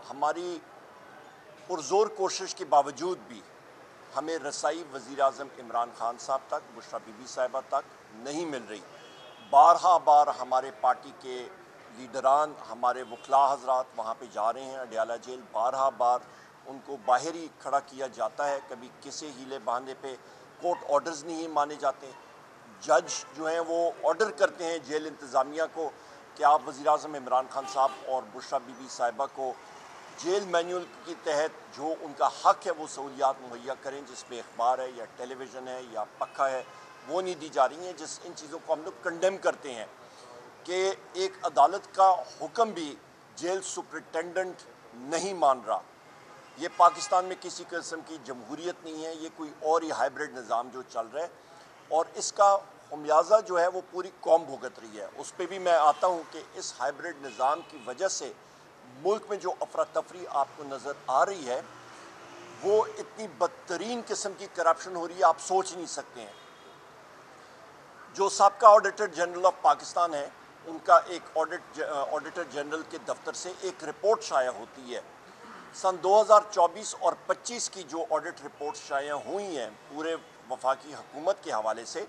हमारी पुरजोर कोशिश के बावजूद भी हमें रसाई वज़ीर आज़म इमरान खान साहब तक, बुशरा बीबी साहिबा तक नहीं मिल रही। बारहा बार हमारे पार्टी के लीडरान, हमारे वकला हजरात वहाँ पे जा रहे हैं अडयाला जेल, बारहा बार उनको बाहर ही खड़ा किया जाता है। कभी किसी हीले बहाने पे कोर्ट ऑर्डर्स नहीं माने जाते। जज जो हैं वो ऑर्डर करते हैं जेल इंतज़ामिया को कि आप वज़ीर आज़म इमरान खान साहब और बुशरा बीबी साहिबा को जेल मैनुअल के तहत जो उनका हक़ है वो सहूलियात मुहैया करें, जिसमें अखबार है या टेलीविज़न है या पक्का है, वो नहीं दी जा रही हैं। इन चीज़ों को हम लोग कंडेम करते हैं कि एक अदालत का हुक्म भी जेल सुपरिटेंडेंट नहीं मान रहा। ये पाकिस्तान में किसी किस्म की जमहूरियत नहीं है, ये कोई और ही हाइब्रिड निज़ाम जो चल रहा है और इसका खमियाजा जो है वो पूरी कौम भुगत रही है। उस पर भी मैं आता हूँ कि इस हाइब्रिड निज़ाम की वजह से मुल्क में जो अफरा तफरी आपको नज़र आ रही है वो इतनी बदतरीन किस्म की करप्शन हो रही है, आप सोच नहीं सकते हैं। जो साबका ऑडिटर जनरल ऑफ पाकिस्तान है, उनका एक ऑडिटर जनरल के दफ्तर से एक रिपोर्ट शाया होती है। सन 2024 और 25 की जो ऑडिट रिपोर्ट शाया हुई हैं पूरे वफाकी हुकूमत के हवाले से,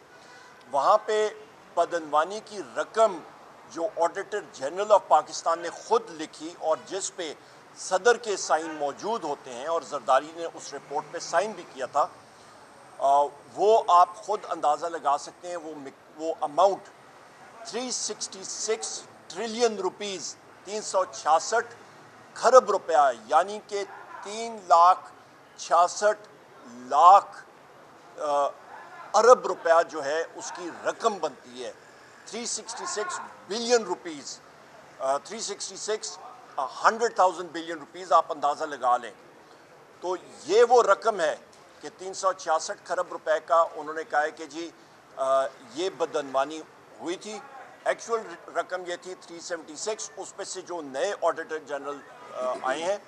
वहाँ पे बदनवानी की रकम जो ऑडिटर जनरल ऑफ पाकिस्तान ने ख़ुद लिखी और जिस पे सदर के साइन मौजूद होते हैं और जरदारी ने उस रिपोर्ट पे साइन भी किया था, वो आप ख़ुद अंदाज़ा लगा सकते हैं। वो अमाउंट 366 ट्रिलियन रुपीज़, 366 खरब रुपया, यानी कि 3,66,00,000 अरब रुपया जो है उसकी रकम बनती है। 366 बिलियन रुपीज़, 366 बिलियन रुपीज़ आप अंदाज़ा लगा लें। तो ये वो रकम है कि 366 खरब रुपए का उन्होंने कहा है कि जी ये बदनवानी हुई थी। एक्चुअल रकम ये थी 376। उस पर से जो नए ऑडिटर जनरल आए हैं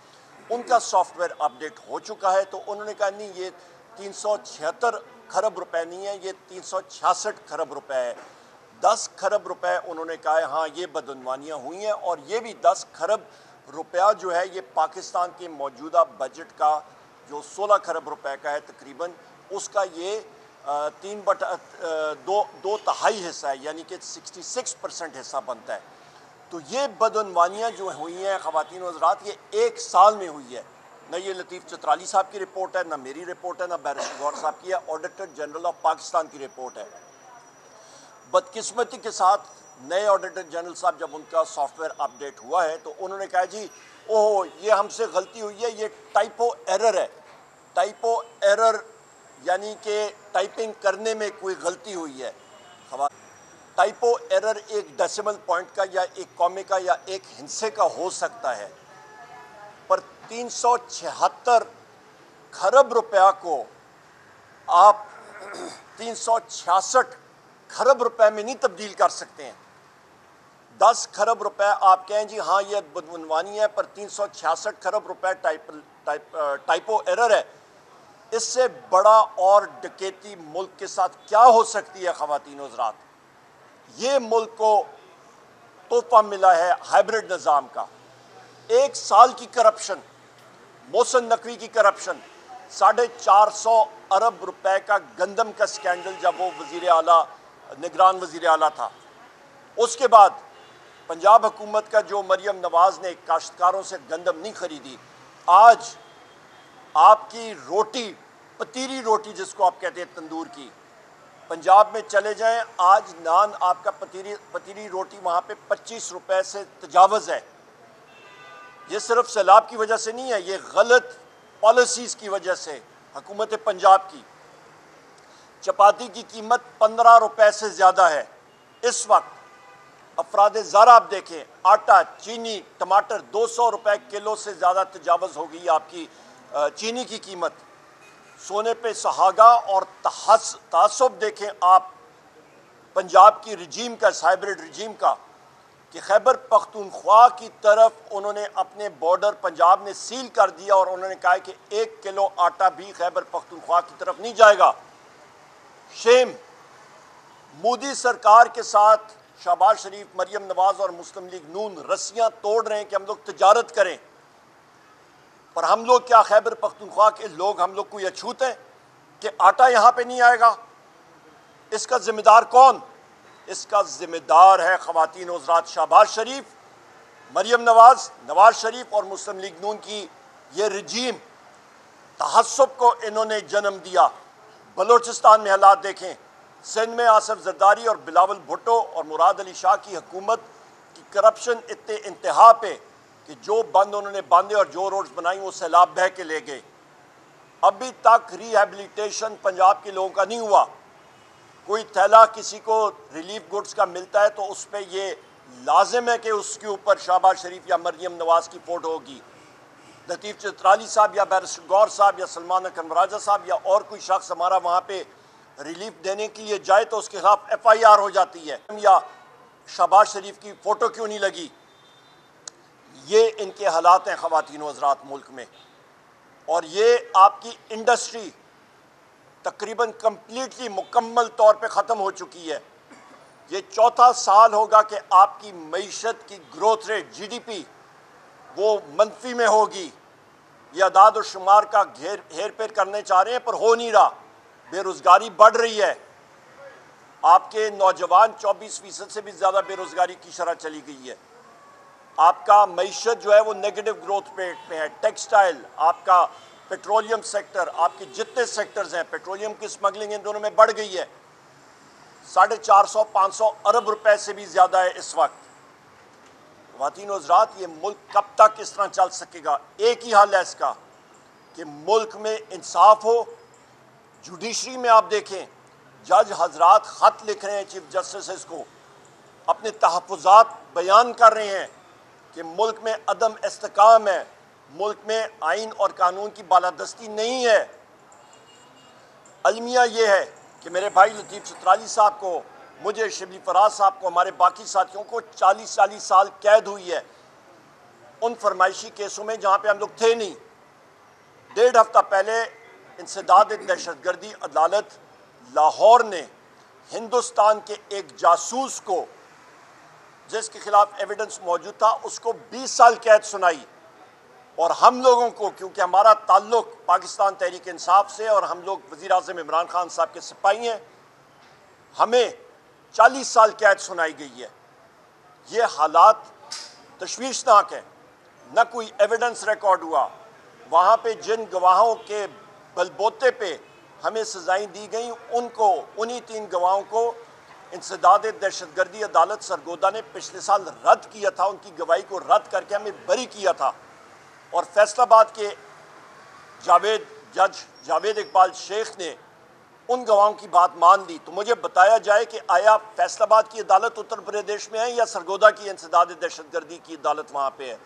उनका सॉफ्टवेयर अपडेट हो चुका है, तो उन्होंने कहा नहीं, ये 376 खरब रुपए नहीं है, ये 366 खरब रुपए है। 10 खरब रुपए उन्होंने कहा है हाँ ये बदनवानियाँ हुई हैं, और ये भी 10 खरब रुपया जो है ये पाकिस्तान के मौजूदा बजट का जो 16 खरब रुपए का है तकरीबन, उसका ये 2/3 हिस्सा है, यानी कि 66% हिस्सा बनता है। तो ये बदनवानियाँ जो हुई हैं ख़वातीन और हज़रात, ये एक साल में हुई है। न ये लतीफ़ चतराली साहब की रिपोर्ट है, न मेरी रिपोर्ट है, न बैरिस्टर गौहर साहब की है, ऑडिटर जनरल ऑफ पाकिस्तान की रिपोर्ट है। बदकिस्मती के साथ नए ऑडिटर जनरल साहब जब उनका सॉफ्टवेयर अपडेट हुआ है तो उन्होंने कहा जी ओह ये हमसे गलती हुई है, ये टाइपो एरर है। टाइपो एरर यानी कि टाइपिंग करने में कोई गलती हुई है। टाइपो एरर एक डेसिमल पॉइंट का या एक कॉमे का या एक हिस्से का हो सकता है, पर 376 खरब रुपया को आप 366 खरब रुपए में नहीं तब्दील कर सकते हैं। 10 खरब रुपए आप कहें जी हाँ ये बदनवानी है, पर 366 खरब रुपए टाइपो एरर है। इससे बड़ा और डकैती मुल्क के साथ क्या हो सकती है ख़वातीन और हज़रात। ये मुल्क को तोहफा मिला है हाइब्रिड निज़ाम का। एक साल की करप्शन, मोहसिन नकवी की करप्शन, 450 अरब रुपए का गंदम का स्कैंडल जब वो वज़ीर आला, निगरान वज़ीर आला था। उसके बाद पंजाब हुकूमत का जो मरियम नवाज़ ने काश्तकारों से गंदम नहीं खरीदी, आज आपकी रोटी, पतीरी रोटी जिसको आप कहते हैं तंदूर की, पंजाब में चले जाएं, आज नान आपका पतीरी रोटी वहाँ पे 25 रुपए से तजावज़ है। ये सिर्फ सैलाब की वजह से नहीं है, ये गलत पॉलिसीज़ की वजह से हुकूमत पंजाब की। चपाती की कीमत 15 रुपए से ज़्यादा है इस वक्त। अफराद ज़ारा आप देखें, आटा, चीनी, टमाटर 200 रुपए किलो से ज़्यादा तजावज़ हो गई आपकी चीनी की कीमत। सोने पे सहागा और तहस्सुब देखें आप पंजाब की रजीम का, हाइब्रिड रजीम का, कि खैबर पख्तूनख्वा की तरफ उन्होंने अपने बॉर्डर पंजाब ने सील कर दिया और उन्होंने कहा कि 1 किलो आटा भी खैबर पख्तूनख्वा की तरफ नहीं जाएगा। शेम। मोदी सरकार के साथ शहबाज शरीफ, मरियम नवाज़ और मुस्लिम लीग नून रस्सियाँ तोड़ रहे हैं कि हम लोग तिजारत करें। पर हम लोग क्या खैबर पख्तूनख्वा के लोग हम लोग को ये अछूत है कि आटा यहाँ पे नहीं आएगा? इसका जिम्मेदार कौन? इसका जिम्मेदार है ख़वातीन हज़रात शहबाज शरीफ, मरियम नवाज, नवाज शरीफ और मुस्लिम लीग नून की ये रजीम। तहस्सुब को इन्होंने जन्म दिया। बलोचिस्तान में हालात देखें, सिंध में आसिफ जरदारी और बिलावल भुट्टो और मुराद अली शाह की हुकूमत की करप्शन इतने इंतहा पे कि जो बंद उन्होंने बांधे और जो रोड्स बनाई वो सैलाब बह के ले गए। अभी तक रिहेबिलिटेशन पंजाब के लोगों का नहीं हुआ। कोई थैला किसी को रिलीफ गुड्स का मिलता है तो उस पर ये लाजिम है कि उसके ऊपर शहबाज शरीफ या मरियम नवाज की फ़ोटो होगी। लतीफ़ चित्राली साहब या बैरिस्टर गौर साहब या सलमान अकरम साहब या और कोई शख्स हमारा वहाँ पे रिलीफ देने के लिए जाए तो उसके खिलाफ FIR हो जाती है। या शहबाज शरीफ की फ़ोटो क्यों नहीं लगी? ये इनके हालात हैं ख़वातीन हज़रात मुल्क में। और ये आपकी इंडस्ट्री तकरीबन कम्प्लीटली मुकम्मल तौर पे ख़त्म हो चुकी है। ये चौथा साल होगा कि आपकी मईशत की ग्रोथ रेट GDP वो मनफी में होगी। ये अदाद और शुमार का हेर फेर करने चाह रहे हैं पर हो नहीं रहा। बेरोज़गारी बढ़ रही है। आपके नौजवान 24% से भी ज़्यादा बेरोज़गारी की शरह चली गई है। आपका मईशत जो है वो नेगेटिव ग्रोथ रेट में है। टेक्सटाइल, आपका पेट्रोलियम सेक्टर, आपके जितने सेक्टर्स हैं, पेट्रोलियम की स्मगलिंग इन दोनों में बढ़ गई है। 450-500 अरब रुपए से भी ज़्यादा है इस वक्त। ख़वातीन हज़रात, ये मुल्क कब तक इस तरह चल सकेगा? एक ही हल है इसका कि मुल्क में इंसाफ हो। जुडिशरी में आप देखें, जज हजरात ख़त लिख रहे हैं चीफ जस्टिस को, अपने तहफ़्फ़ुज़ात बयान कर रहे हैं कि मुल्क में अदम इस्तेकाम है, मुल्क में आइन और कानून की बालादस्ती नहीं है। अलमिया ये है कि मेरे भाई लतीफ़ चित्राली साहब को, मुझे, शिबली फराज साहब को, हमारे बाकी साथियों को 40 साल कैद हुई है उन फरमाइशी केसों में जहाँ पे हम लोग थे नहीं। 1.5 हफ्ता पहले इंसदाद दहशतगर्दी अदालत लाहौर ने हिंदुस्तान के एक जासूस को, जिसके खिलाफ एविडेंस मौजूद था, उसको 20 साल कैद सुनाई। और हम लोगों को, क्योंकि हमारा ताल्लुक पाकिस्तान तहरीक इंसाफ से और हम लोग वज़ीर आज़म इमरान खान साहब के सिपाही हैं, हमें 40 साल कैद सुनाई गई है। ये हालात तशवीशनाक है। न कोई एविडेंस रिकॉर्ड हुआ। वहाँ पे जिन गवाहों के बलबोते पे हमें सजाएं दी गई, उनको, उन्हीं 3 गवाहों को इंसदाद दहशतगर्दी अदालत सरगोदा ने पिछले साल रद्द किया था। उनकी गवाही को रद्द करके हमें बरी किया था। और फैसलाबाद के जज जावेद इकबाल शेख ने उन गवाहों की बात मान ली। तो मुझे बताया जाए कि आया फैसलाबाद की अदालत उत्तर प्रदेश में है या सरगोदा की इंसदाद दहशतगर्दी की अदालत वहाँ पे है?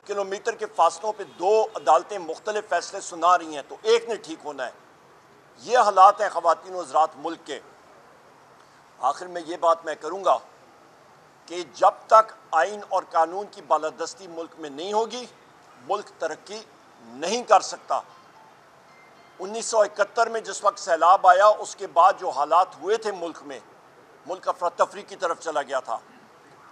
किलोमीटर के फासलों पे 2 अदालतें मुख्तलिफ फैसले सुना रही हैं, तो एक ने ठीक होना है। ये हालात हैं ख़वातीन हज़रात मुल्क के। आखिर में ये बात मैं करूँगा कि जब तक आइन और कानून की बालादस्ती मुल्क में नहीं होगी, मुल्क तरक्की नहीं कर सकता। 1971 में जिस वक्त सैलाब आया, उसके बाद जो हालात हुए थे मुल्क में, मुल्क अफरा तफरी की तरफ चला गया था।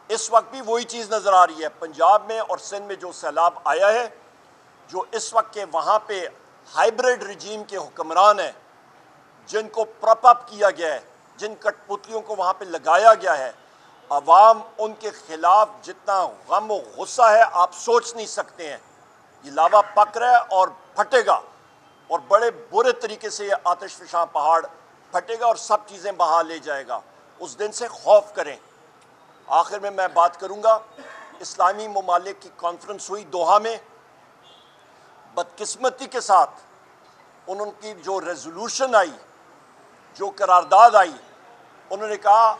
इस वक्त भी वही चीज़ नज़र आ रही है। पंजाब में और सिंध में जो सैलाब आया है, जो इस वक्त के वहाँ पे हाइब्रिड रजीम के हुक्मरान हैं, जिनको प्रॉप अप किया गया है, जिन कठपुतलियों को वहाँ पे लगाया गया है, अवाम उनके खिलाफ जितना गम व गुस्सा है आप सोच नहीं सकते हैं। ये लावा पक रहा है और फटेगा, और बड़े बुरे तरीके से ये आतिशफशां पहाड़ फटेगा और सब चीज़ें बहा ले जाएगा। उस दिन से खौफ करें। आखिर में मैं बात करूँगा, इस्लामी ममालिक की कॉन्फ्रेंस हुई दोहा में। बदकिस्मती के साथ उनकी जो रेजोल्यूशन आई, जो करारदाद आई, उन्होंने कहा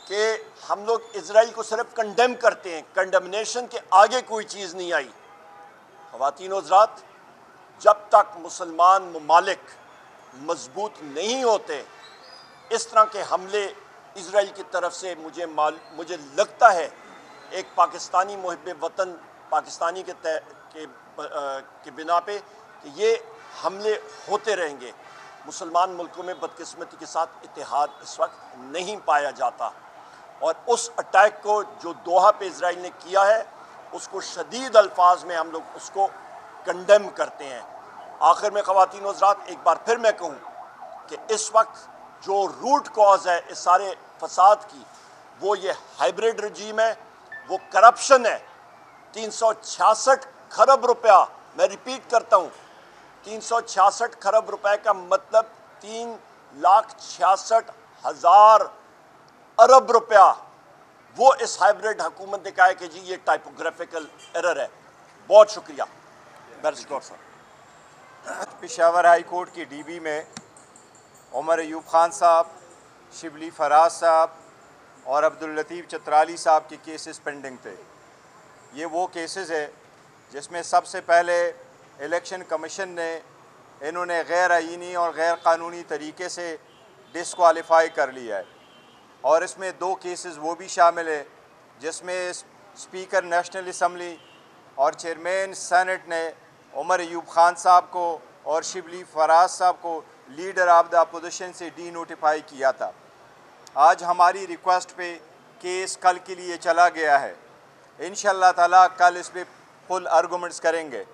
कि हम लोग इजराइल को सिर्फ कंडेम करते हैं, कंडेमनेशन के आगे कोई चीज़ नहीं आई। ख़वातीन हज़रात, जब तक मुसलमान ममालिक मजबूत नहीं होते, इस तरह के हमले इजराइल की तरफ से मुझे लगता है एक पाकिस्तानी मुहिब वतन पाकिस्तानी के बिना पे कि ये हमले होते रहेंगे। मुसलमान मुल्कों में बदकिस्मती के साथ इत्तेहाद इस वक्त नहीं पाया जाता, और उस अटैक को जो दोहा पे इजराइल ने किया है, उसको शदीद अल्फाज में हम लोग उसको कंडेम करते हैं। आखिर में ख़वातीन व हज़रात, एक बार फिर मैं कहूँ कि इस वक्त जो रूट कॉज है इस सारे फसाद की, वो ये हाइब्रिड रजीम है, वो करप्शन है। 366 खरब रुपया, मैं रिपीट करता हूँ, 366 खरब रुपए का मतलब 3,66,000 अरब रुपया, वो इस हाइब्रिड हुकूमत ने कहा है कि जी ये टाइपोग्राफिकल एरर है। बहुत शुक्रिया। बैरिस्टर साहब। पेशावर हाई कोर्ट की डीबी में उमर अयूब खान साहब, शिबली फराज साहब और अब्दुल लतीफ़ चतराली साहब के केसेस पेंडिंग थे। ये वो केसेस है जिसमें सबसे पहले इलेक्शन कमीशन ने इन्होंने गैर आईनी और गैर कानूनी तरीके से डिसक्वालीफाई कर लिया है, और इसमें 2 केसेस वो भी शामिल है जिसमें स्पीकर नेशनल असम्बली और चेयरमैन सेनेट ने उमर अयूब खान साहब को और शिबली फराज साहब को लीडर ऑफ द अपोजिशन से डी नोटिफाई किया था। आज हमारी रिक्वेस्ट पे केस कल के लिए चला गया है। इंशाअल्लाह ताला कल इस पर फुल आर्गूमेंट्स करेंगे।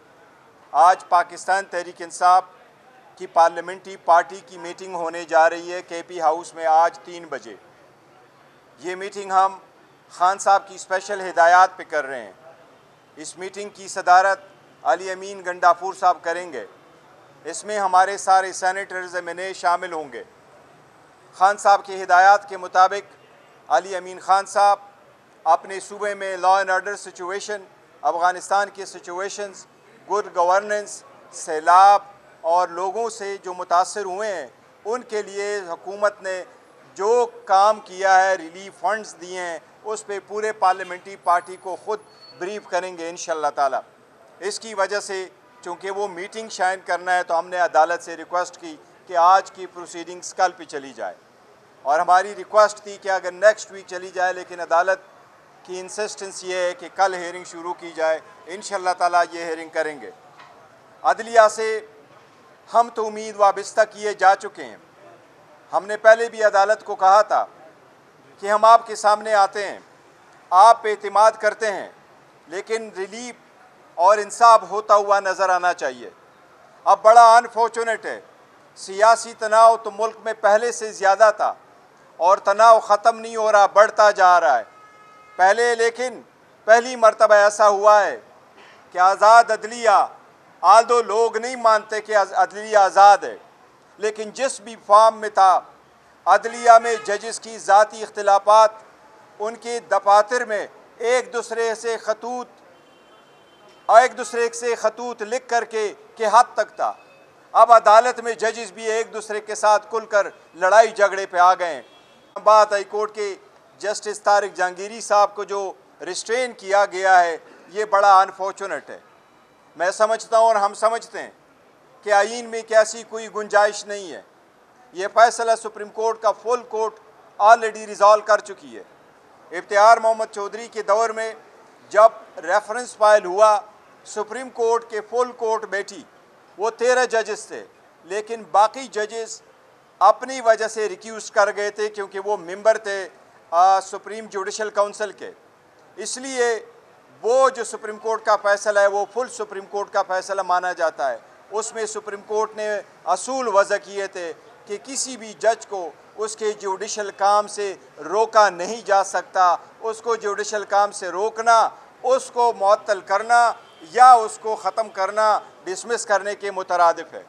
आज पाकिस्तान तहरीक इंसाफ की पार्लियामेंट्री पार्टी की मीटिंग होने जा रही है KP हाउस में आज 3 बजे। ये मीटिंग हम खान साहब की स्पेशल हिदायत पे कर रहे हैं। इस मीटिंग की सदारत अली अमीन गंडापुर साहब करेंगे। इसमें हमारे सारे सेनेटर्स एमएनए शामिल होंगे। खान साहब की हिदायत के मुताबिक अली अमीन खान साहब अपने सूबे में law and order situation, Afghanistan के सिचुएशंस, गुड गवर्नेंस, सैलाब और लोगों से जो मुतासर हुए हैं उनके लिए हुकूमत ने जो काम किया है, रिलीफ फंड्स दिए हैं, उस पे पूरे पार्लियामेंट्री पार्टी को ख़ुद ब्रीफ करेंगे इंशाअल्लाह ताला। इसकी वजह से चूँकि वो मीटिंग शाइन करना है तो हमने अदालत से रिक्वेस्ट की कि आज की प्रोसीडिंग्स कल पे चली जाए, और हमारी रिक्वेस्ट थी कि अगर नेक्स्ट वीक चली जाए, लेकिन अदालत की इंसिस्टेंस ये है कि कल हेयरिंग शुरू की जाए। इंशाअल्लाह ताला ये हेयरिंग करेंगे। अदलिया से हम तो उम्मीद वाबस्ता किए जा चुके हैं। हमने पहले भी अदालत को कहा था कि हम आपके सामने आते हैं, आप पे एतमाद करते हैं, लेकिन रिलीफ और इंसाफ होता हुआ नज़र आना चाहिए। अब बड़ा अनफॉर्चुनेट है, सियासी तनाव तो मुल्क में पहले से ज़्यादा था और तनाव ख़त्म नहीं हो रहा, बढ़ता जा रहा है। लेकिन पहली मर्तबा ऐसा हुआ है कि आज़ाद अदलिया, आल्दो लोग नहीं मानते कि अदलिया आज़ाद है, लेकिन जिस भी फॉर्म में था, अदलिया में जजेस की ज़ाती इख्तिलाफात, उनके दफातर में एक दूसरे से खतूत लिख करके के हद तक था। अब अदालत में जजेस भी एक दूसरे के साथ खुलकर लड़ाई झगड़े पे आ गए। बात हाई कोर्ट के जस्टिस तारिक जहांगीरी साहब को जो रिस्ट्रेन किया गया है, ये बड़ा अनफॉर्चुनेट है। मैं समझता हूँ और हम समझते हैं कि आईन में कैसी कोई गुंजाइश नहीं है। ये फैसला सुप्रीम कोर्ट का फुल कोर्ट ऑलरेडी रिजॉल्व कर चुकी है। इफ्तियार मोहम्मद चौधरी के दौर में जब रेफरेंस फाइल हुआ, सुप्रीम कोर्ट के फुल कोर्ट बैठी, वो 13 जजेस थे, लेकिन बाकी जजेस अपनी वजह से रिक्यूज कर गए थे क्योंकि वो मेंबर थे सुप्रीम जुडिशल काउंसिल के। इसलिए वो जो सुप्रीम कोर्ट का फ़ैसला है वो फुल सुप्रीम कोर्ट का फ़ैसला माना जाता है। उसमें सुप्रीम कोर्ट ने असूल वज़ा किए थे कि किसी भी जज को उसके जुडिशल काम से रोका नहीं जा सकता। उसको जुडिशल काम से रोकना, उसको मुअत्तल करना या उसको ख़त्म करना, डिसमिस करने के मुतरादिफ है।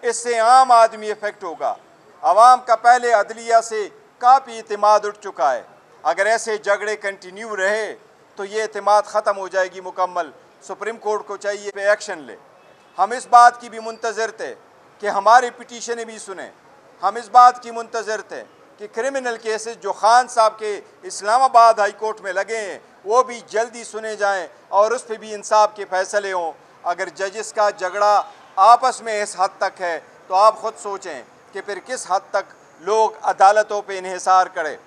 इससे आम आदमी इफ़ेक्ट होगा। आवाम का पहले अदलिया से काफ़ी एतमाद उठ चुका है। अगर ऐसे झगड़े कंटिन्यू रहे तो ये एतमाद ख़त्म हो जाएगी मुकम्मल। सुप्रीम कोर्ट को चाहिए पे एक्शन ले। हम इस बात की भी मुंतज़र थे कि हमारे पिटीशन भी सुने। हम इस बात की मुंतज़र थे कि क्रिमिनल केसेस जो खान साहब के इस्लामाबाद हाई कोर्ट में लगे हैं वो भी जल्दी सुने जाएं और उस पर भी इंसाफ के फ़ैसले हों। अगर जजेस का झगड़ा आपस में इस हद तक है तो आप ख़ुद सोचें कि फिर किस हद तक लोग अदालतों पे इन्हिसार करें।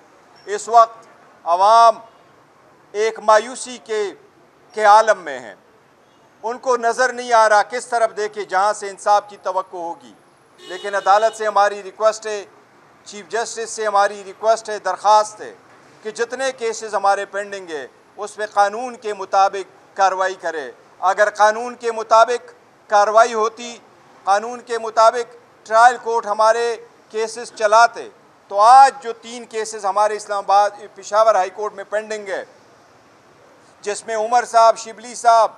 इस वक्त अवाम एक मायूसी के आलम में हैं। उनको नज़र नहीं आ रहा किस तरफ देखे जहाँ से इंसाफ की तवक्को होगी। लेकिन अदालत से हमारी रिक्वेस्ट है, चीफ जस्टिस से हमारी रिक्वेस्ट है, दरख्वास्त है कि जितने केसेस हमारे पेंडिंग है उस पर कानून के मुताबिक कार्रवाई करे। अगर कानून के मुताबिक कार्रवाई होती, कानून के मुताबिक ट्रायल कोर्ट हमारे केसेस चलाते, तो आज जो 3 केसेस हमारे इस्लामाबाद पेशावर हाई कोर्ट में पेंडिंग है, जिसमें उमर साहब, शिबली साहब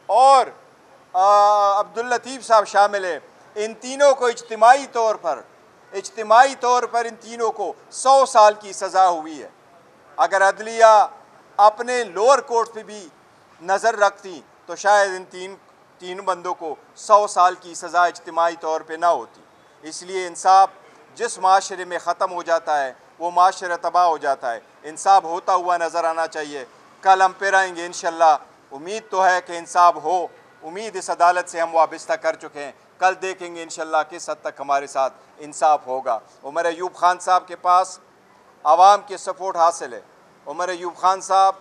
और अब्दुल लतीफ़ साहब शामिल हैं, इन तीनों को इज्तिमाई तौर पर इन तीनों को 100 साल की सज़ा हुई है। अगर अदलिया अपने लोअर कोर्ट पे भी नज़र रखती तो शायद इन तीन बंदों को 100 साल की सज़ा इज्तिमाई तौर पे ना होती। इसलिए इंसाफ जिस माशरे में ख़त्म हो जाता है वो माशरा तबाह हो जाता है। इंसाफ होता हुआ नज़र आना चाहिए। कल हम फिर आएंगे इंशाल्लाह। उम्मीद तो है कि इंसाफ हो, उम्मीद इस अदालत से हम वाबस्ता कर चुके हैं। कल देखेंगे इंशाल्लाह किस हद तक हमारे साथ इंसाफ होगा। उमर अयूब खान साहब के पास आवाम के सपोर्ट हासिल है। उमर अयूब खान साहब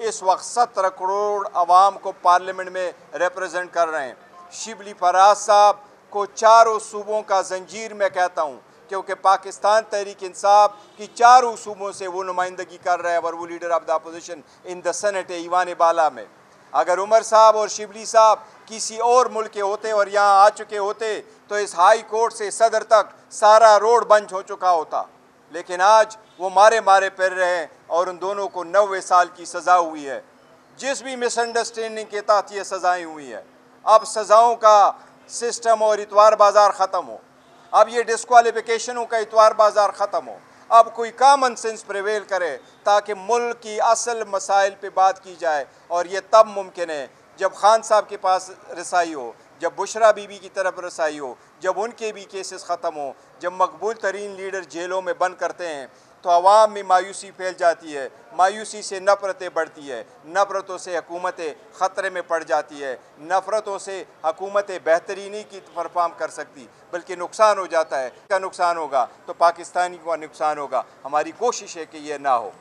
इस वक्त 17 करोड़ आवाम को पार्लियामेंट में रिप्रेजेंट कर रहे हैं। शिबली फराज साहब को चारों सूबों का जंजीर मैं कहता हूँ, क्योंकि पाकिस्तान तहरीक इंसाफ की चारों सूबों से वो नुमाइंदगी कर रहे हैं और वो leader of the opposition in the senate ईवान बाला में। अगर उमर साहब और शिबली साहब किसी और मुल्क के होते और यहाँ आ चुके होते तो इस हाई कोर्ट से सदर तक सारा रोड बंद हो चुका होता, लेकिन आज वो मारे फिर रहे हैं और उन दोनों को 90 साल की सज़ा हुई है। जिस भी मिसअंडरस्टैंडिंग के तहत ये सज़ाएँ हुई हैं, अब सज़ाओं का सिस्टम और इतवार बाज़ार ख़त्म हो, अब ये डिस्क्वालिफिकेशनों का इतवार बाज़ार ख़त्म हो, अब कोई कॉमन सेंस प्रिवेल करे ताकि मुल्क की असल मसाइल पे बात की जाए। और ये तब मुमकिन है जब खान साहब के पास रसाई हो, जब बुशरा बीबी की तरफ रसाई हो, जब उनके भी केसेस ख़त्म हो, जब मकबूल तरीन लीडर जेलों में बंद करते हैं तो आवाम में मायूसी फैल जाती है। मायूसी से नफ़रतें बढ़ती है, नफ़रतों से हुकूमतें ख़तरे में पड़ जाती है, नफ़रतों से हुकूमतें बेहतरीनी की परफॉर्म कर सकती बल्कि नुकसान हो जाता है। का नुकसान होगा तो पाकिस्तानी को नुकसान होगा। हमारी कोशिश है कि ये ना हो।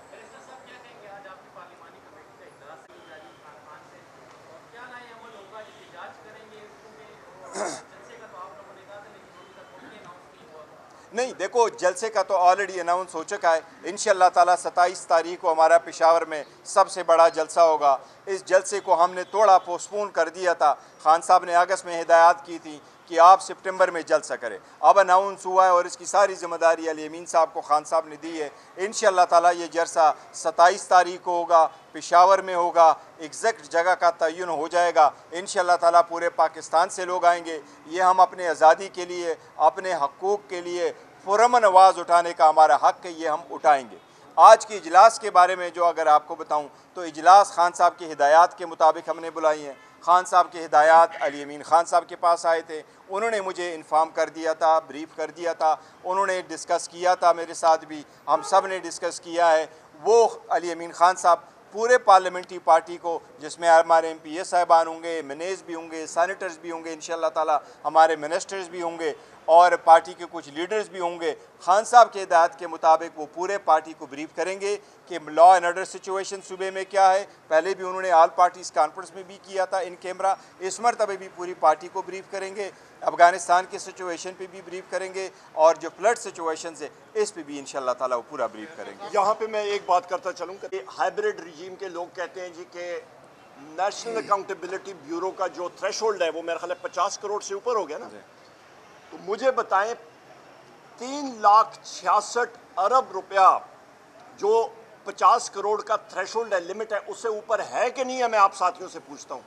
नहीं, देखो, जलसे का तो ऑलरेडी अनाउंस हो चुका है। इंशाअल्लाह ताला 27 तारीख को हमारा पेशावर में सबसे बड़ा जलसा होगा। इस जलसे को हमने थोड़ा पोस्टपोन कर दिया था। खान साहब ने अगस्त में हिदायत की थी कि आप सितंबर में जलसा करें। अब अनाउंस हुआ है और इसकी सारी ज़िम्मेदारी अली अमीन साहब को खान साहब ने दी है। इंशाअल्लाह ताला ये जलसा 27 तारीख को होगा, पेशावर में होगा। एग्जैक्ट जगह का तयन हो जाएगा। इंशाअल्लाह ताला पूरे पाकिस्तान से लोग आएंगे। ये हम अपने आज़ादी के लिए, अपने हकूक़ के लिए पुरअमन आवाज़ उठाने का हमारा हक़ है, ये हम उठाएंगे। आज के इजलास के बारे में जो अगर आपको बताऊं तो इजलास खान साहब की हिदायत के मुताबिक हमने बुलाई हैं। खान साहब की हिदायत अली अमीन खान साहब के पास आए थे, उन्होंने मुझे इन्फॉर्म कर दिया था, ब्रीफ कर दिया था, उन्होंने डिस्कस किया था मेरे साथ भी, हम सब ने डिस्कस किया है। वो अली अमीन खान साहब पूरे पार्लियामेंट्री पार्टी को, जिसमें हमारे MPA साहिबान होंगे, MNAs भी होंगे, सैनेटर्स भी होंगे, इंशाअल्लाह ताला हमारे मिनिस्टर्स भी होंगे और पार्टी के कुछ लीडर्स भी होंगे। खान साहब के हिदायत के मुताबिक वो पूरे पार्टी को ब्रीफ करेंगे कि लॉ एंड ऑर्डर सिचुएशन सूबे में क्या है। पहले भी उन्होंने ऑल पार्टीज़ कॉन्फ्रेंस में भी किया था इन कैमरा। इस मरतबे भी पूरी पार्टी को ब्रीफ करेंगे। अफ़गानिस्तान की सिचुएशन पे भी ब्रीफ करेंगे और जो फ्लड सिचुएशन है इस पे भी इंशाअल्लाह ताला वो पूरा ब्रीफ करेंगे। यहाँ पे मैं एक बात करता चलूँ कि हाइब्रिड रिजीम के लोग कहते हैं जी कि नेशनल अकाउंटेबिलिटी ब्यूरो का जो थ्रेशोल्ड है वो मेरा ख्याल है 50 करोड़ से ऊपर हो गया ना। तो मुझे बताएं 3,66 अरब रुपया जो 50 करोड़ का थ्रेशोल्ड है, लिमिट है, उससे ऊपर है कि नहीं है? मैं आप साथियों से पूछता हूँ।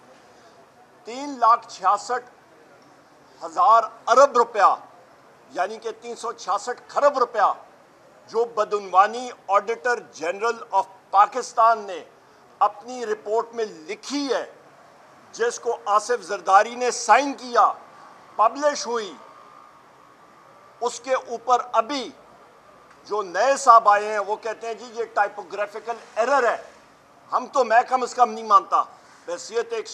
3,66,000 अरब रुपया यानी कि 366 खरब रुपया जो बदउनवानी ऑडिटर जनरल ऑफ पाकिस्तान ने अपनी रिपोर्ट में लिखी है, जिसको आसिफ जरदारी ने साइन किया, पब्लिश हुई, उसके ऊपर अभी जो नए साहब आए हैं वो कहते हैं जी ये टाइपोग्राफिकल एरर है। हम तो मैं कम से कम नहीं मानता, हैसियत एक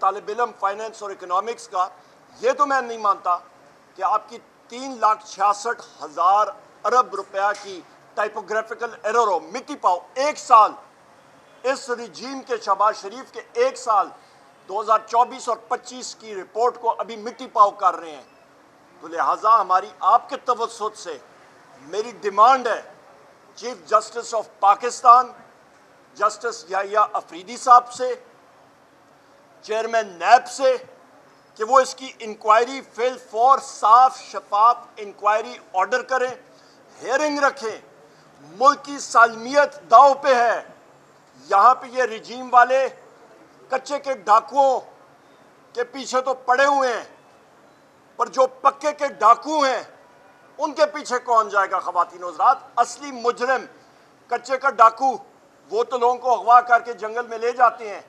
तालिब इल्म फाइनेंस और इकोनॉमिक्स का, ये तो मैं नहीं मानता कि आपकी 3,66,000 अरब रुपया की टाइपोग्राफिकल एरर हो। मिट्टी पाओ एक साल, इस रिजीम के शहबाज शरीफ के एक साल 2024 और 25 की रिपोर्ट को अभी मिट्टी पाव कर रहे हैं। तो लिहाजा हमारी आपके तवज्जुह से मेरी डिमांड है chief justice of Pakistan justice Yahya Afridi साहब से, चेयरमैन नैब से कि वो इसकी इंक्वायरी फिल फॉर साफ शफाफ इंक्वायरी ऑर्डर करें, हेयरिंग रखें। मुल्क की सालमियत दाव पे है। यहाँ पे ये रिजीम वाले कच्चे के डाकुओं के पीछे तो पड़े हुए हैं, पर जो पक्के के डाकू हैं उनके पीछे कौन जाएगा? ख़वातीन हज़रात, असली मुजरिम कच्चे का डाकू वो तो लोगों को अगवा करके जंगल में ले जाते हैं।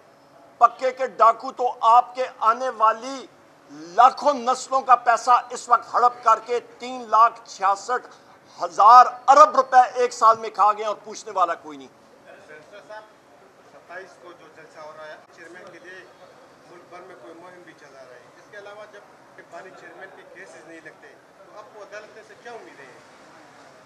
पक्के के डाकू तो आपके आने वाली लाखों नस्लों का पैसा इस वक्त हड़प करके 3,66,000 अरब रुपए एक साल में खा गए और पूछने वाला कोई नहीं। 27 को जो जलसा हो रहा है चेयरमैन के लिए मुल्क भर में कोई मुहिम भी चला रहा है। इसके अलावा जब पानी चेयरमैन के केसेस नहीं लगते तो आपको अदालत से क्या उम्मीदें हैं?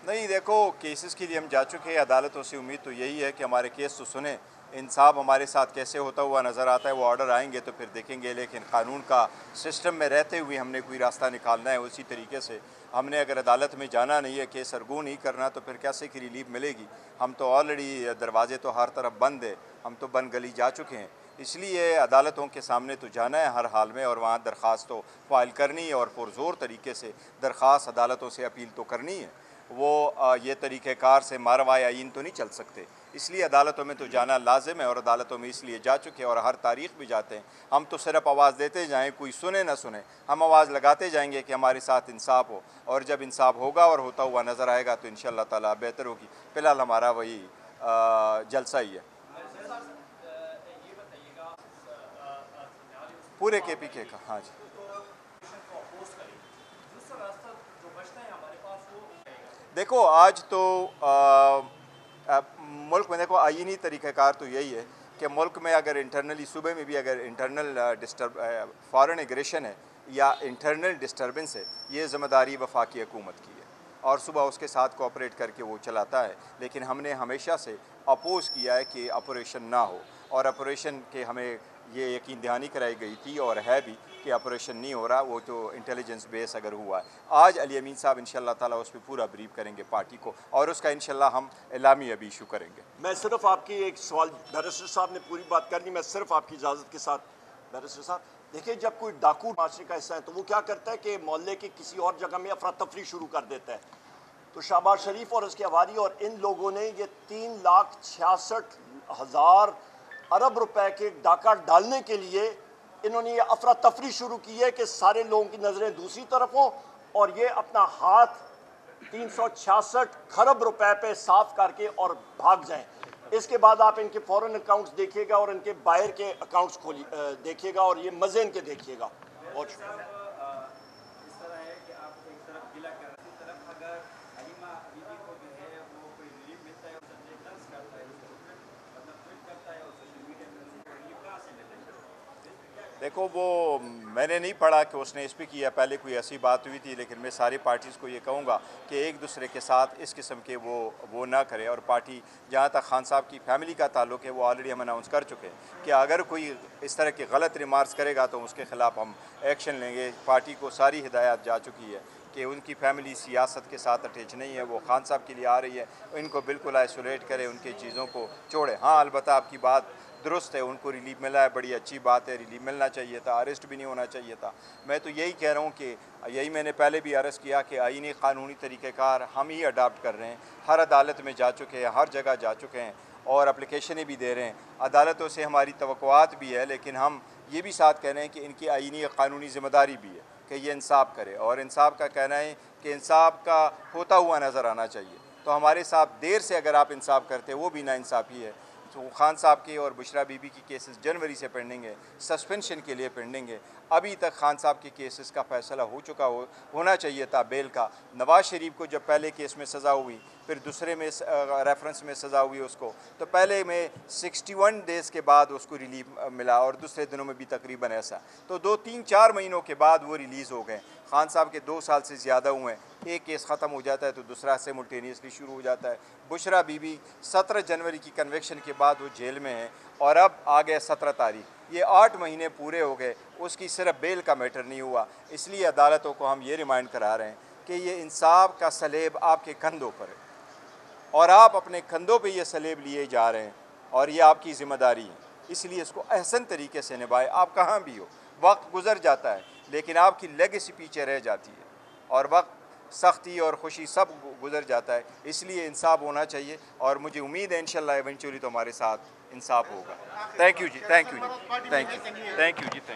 नहीं, देखो, केसेस के लिए हम जा चुके हैं। अदालतों से उम्मीद तो यही है कि हमारे केस तो सुने, इंसाफ हमारे साथ कैसे होता हुआ नज़र आता है वो ऑर्डर आएंगे तो फिर देखेंगे। लेकिन कानून का सिस्टम में रहते हुए हमने कोई रास्ता निकालना है। उसी तरीके से हमने अगर अदालत में जाना नहीं है, केस सरगू नहीं करना, तो फिर कैसे की रिलीफ मिलेगी? हम तो ऑलरेडी दरवाजे तो हर तरफ बंद है, हम तो बंद गली जा चुके हैं। इसलिए अदालतों के सामने तो जाना है हर हाल में, और वहाँ दरख्वास्त तो फाइल करनी है और पुरज़ोर तरीके से दरख्वास्त अदालतों से अपील तो करनी है। वो ये तरीक़ेकार से मारवाए आइन तो नहीं चल सकते। इसलिए अदालतों में तो जाना लाजिम है, और अदालतों में इसलिए जा चुके हैं और हर तारीख़ भी जाते हैं। हम तो सिर्फ आवाज़ देते जाएँ, कोई सुने ना सुने, हम आवाज़ लगाते जाएंगे कि हमारे साथ इंसाफ हो, और जब इंसाफ होगा और होता हुआ नज़र आएगा तो इंशाअल्लाह ताला बेहतर होगी। फ़िलहाल हमारा वही जलसा ही है पूरे KPK का। हाँ जी, देखो, आज तो मुल्क में देखो आईनी तरीक़ाकार तो यही है कि मुल्क में अगर इंटरनली सूबे में भी अगर इंटरनल फॉरेन एग्रेशन है या इंटरनल डिस्टर्बेंस है, ये ज़िम्मेदारी वफाकी हुकूमत की है और सुबह उसके साथ कोऑपरेट करके वो चलाता है। लेकिन हमने हमेशा से अपोज़ किया है कि ऑपरेशन ना हो, और ऑपरेशन के हमें ये यकीन दहानी कराई गई थी और है भी कि ऑपरेशन नहीं हो रहा, वो तो इंटेलिजेंस बेस अगर हुआ है। आज अली अमीन साहब इंशाअल्लाह ताला उस पर पूरा ब्रीफ करेंगे पार्टी को, और उसका इंशाअल्लाह हम एलामी अभी इशू करेंगे। मैं सिर्फ आपकी एक सवाल, बैरिस्टर साहब ने पूरी बात कर ली, मैं सिर्फ आपकी इजाज़त के साथ। बैरिस्टर साहब देखिए, जब कोई डाकू माशरे का हिस्सा है तो वो क्या करता है कि मोहल्ले की किसी और जगह में अफरा तफरी शुरू कर देता है। तो शहबाज शरीफ और उसके हवारी और इन लोगों ने ये 3,66,000 अरब रुपए के डाका डालने के लिए इन्होंने ये अफरा तफरी शुरू की है कि सारे लोगों की नज़रें दूसरी तरफ हों और ये अपना हाथ 366 खरब रुपए पे साफ करके और भाग जाएं। इसके बाद आप इनके फॉरेन अकाउंट्स देखिएगा और इनके बाहर के अकाउंट्स खोली देखिएगा और ये मज़े इनके देखिएगा। और देखो, वो मैंने नहीं पढ़ा कि उसने इस पर किया, पहले कोई ऐसी बात हुई थी, लेकिन मैं सारी पार्टीज़ को ये कहूँगा कि एक दूसरे के साथ इस किस्म के वो ना करे। और पार्टी, जहाँ तक खान साहब की फैमिली का ताल्लुक़ है, वो ऑलरेडी हम अनाउंस कर चुके हैं कि अगर कोई इस तरह के गलत रिमार्क्स करेगा तो उसके ख़िलाफ़ हम एक्शन लेंगे। पार्टी को सारी हिदायत जा चुकी है कि उनकी फैमिली सियासत के साथ अटैच नहीं है, वो खान साहब के लिए आ रही है, इनको बिल्कुल आइसोलेट करें, उनकी चीज़ों को छोड़े। हाँ, अलबत्ता आपकी बात दुरुस्त है, उनको रिलीफ मिला है, बड़ी अच्छी बात है, रिलीफ मिलना चाहिए था, अरेस्ट भी नहीं होना चाहिए था। मैं तो यही कह रहा हूँ कि यही मैंने पहले भी अर्ज़ किया कि आईनी कानूनी तरीक़ेकार हम ही अडाप्ट कर रहे हैं। हर अदालत में जा चुके हैं, हर जगह जा चुके हैं और एप्लीकेशनें भी दे रहे हैं। अदालतों से हमारी तवक्कुआत भी है, लेकिन हम ये भी साथ कह रहे हैं कि इनकी आईनी कानूनी ज़िम्मेदारी भी है कि ये इंसाफ करे, और इंसाफ का कहना है कि इंसाफ का होता हुआ नज़र आना चाहिए। तो हमारे साथ देर से अगर आप इंसाफ करते वो भी नाइंसाफ़ी है। तो खान साहब के और बुशरा बीबी की केसेस जनवरी से पेंडिंग है, सस्पेंशन के लिए पेंडिंग है। अभी तक खान साहब के केसेस का फ़ैसला हो चुका होना चाहिए था बेल का। नवाज़ शरीफ को जब पहले केस में सज़ा हुई, फिर दूसरे में रेफरेंस में सज़ा हुई उसको, तो पहले में 61 डेज़ के बाद उसको रिलीफ मिला और दूसरे दिनों में भी तकरीबन ऐसा, तो 2-3-4 महीनों के बाद वो रिलीज़ हो गए। खान साहब के 2 साल से ज़्यादा हुए हैं, एक केस ख़त्म हो जाता है तो दूसरा सिमुल्टेनियसली शुरू हो जाता है। बुशरा बीबी 17 जनवरी की कन्वेक्शन के बाद वो जेल में है और अब आ गए 17 तारीख, ये 8 महीने पूरे हो गए, उसकी सिर्फ बेल का मैटर नहीं हुआ। इसलिए अदालतों को हम ये रिमाइंड करा रहे हैं कि ये इंसाफ का सलेब आपके कंधों पर है और आप अपने कंधों पे ये सलेब लिए जा रहे हैं और ये आपकी ज़िम्मेदारी है, इसलिए इसको अहसन तरीके से निभाएं। आप कहाँ भी हो, वक्त गुजर जाता है लेकिन आपकी लेगेसी पीछे रह जाती है, और वक्त सख्ती और खुशी सब गुजर जाता है। इसलिए इंसाफ होना चाहिए और मुझे उम्मीद है इंशाल्लाह इवेंचुअली तो हमारे साथ इंसाफ होगा। थैंक यू जी, थैंक यू जी, थैंक यू, थैंक यू जी, थैंक